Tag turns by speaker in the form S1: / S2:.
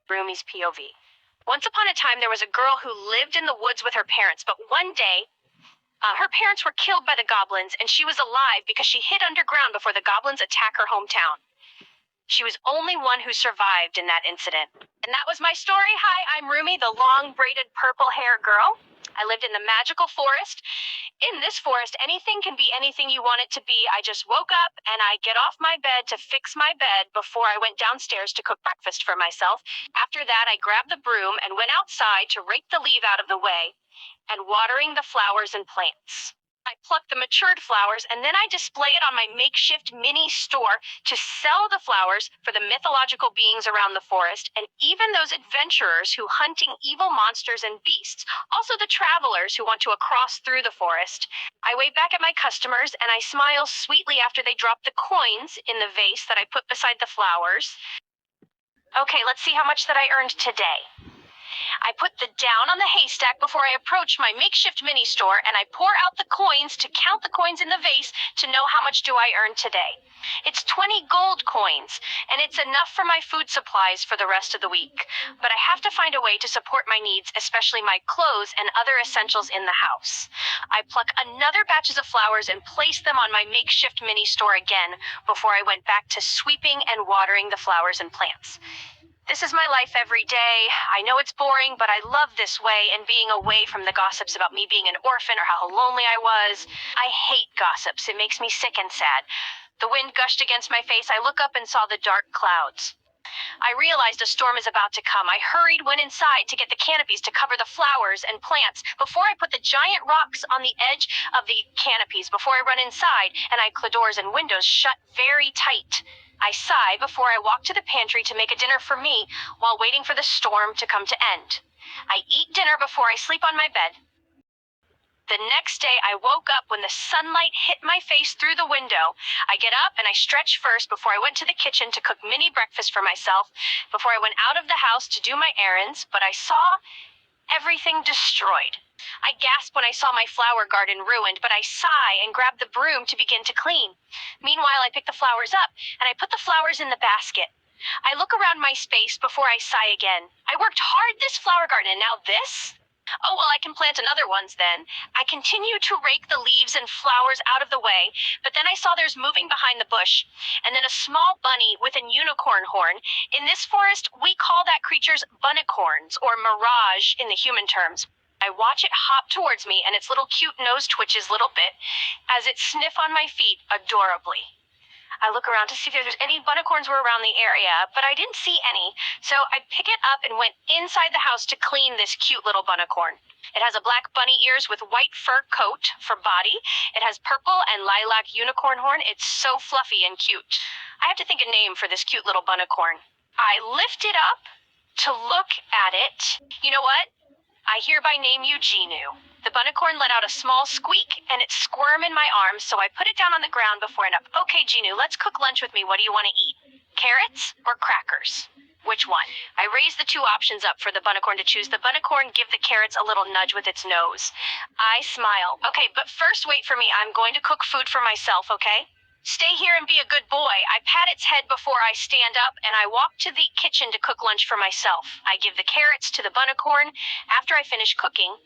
S1: Rumi's POV. Once upon a time, there was a girl who lived in the woods with her parents, but one day, her parents were killed by the goblins, and she was alive because she hid underground before the goblins attacked her hometown. She was only one who survived in that incident. And that was my story. Hi, I'm Rumi, the long braided purple hair girl. I lived in the magical forest. In this forest, anything can be anything you want it to be. I just woke up and I get off my bed to fix my bed before I went downstairs to cook breakfast for myself. After that, I grabbed the broom and went outside to rake the leaf out of the way and watering the flowers and plants. I pluck the matured flowers and then I display it on my makeshift mini store to sell the flowers for the mythological beings around the forest and even those adventurers who hunting evil monsters and beasts, also the travelers who want to cross through the forest. I wave back at my customers and I smile sweetly after they drop the coins in the vase that I put beside the flowers. Okay, let's see how much that I earned today. I put the down on the haystack before I approach my makeshift mini store and I pour out the coins to count the coins in the vase to know how much do I earn today. It's 20 gold coins and it's enough for my food supplies for the rest of the week. But I have to find a way to support my needs, especially my clothes and other essentials in the house. I pluck another batches of flowers and place them on my makeshift mini store again before I went back to sweeping and watering the flowers and plants. This is my life every day. I know it's boring, but I love this way and being away from the gossips about me being an orphan or how lonely I was. I hate gossips. It makes me sick and sad. The wind gushed against my face. I look up and saw the dark clouds. I realized a storm is about to come. I hurried, went inside to get the canopies to cover the flowers and plants before I put the giant rocks on the edge of the canopies before I run inside, and I closed doors and windows shut very tight. I sigh before I walk to the pantry to make a dinner for me while waiting for the storm to come to end. I eat dinner before I sleep on my bed. The next day, I woke up when the sunlight hit my face through the window. I get up and I stretch first before I went to the kitchen to cook mini breakfast for myself, before I went out of the house to do my errands, but I saw everything destroyed. I gasped when I saw my flower garden ruined, but I sigh and grab the broom to begin to clean. Meanwhile, I pick the flowers up and I put the flowers in the basket. I look around my space before I sigh again. I worked hard this flower garden and now this? Oh, well, I can plant another ones then. I continue to rake the leaves and flowers out of the way, but then I saw there's moving behind the bush, and then a small bunny with a unicorn horn. In this forest, we call that creatures bunnicorns, or mirage in the human terms. I watch it hop towards me, and its little cute nose twitches a little bit as it sniffs on my feet adorably. I look around to see if there's any bunnicorns were around the area, but I didn't see any, so I pick it up and went inside the house to clean this cute little bunnicorn. It has a black bunny ears with white fur coat for body. It has purple and lilac unicorn horn. It's so fluffy and cute. I have to think a name for this cute little bunnicorn. I lift it up to look at it. You know what? I hereby name you Genu. The bunnicorn let out a small squeak, and it squirmed in my arms, so I put it down on the ground before and up. Okay, Genu, let's cook lunch with me. What do you want to eat? Carrots or crackers? Which one? I raise the two options up for the bunnicorn to choose. The bunnicorn give the carrots a little nudge with its nose. I smile. Okay, but first wait for me. I'm going to cook food for myself, okay? Stay here and be a good boy. I pat its head before I stand up, and I walk to the kitchen to cook lunch for myself. I give the carrots to the bunnicorn after I finish cooking.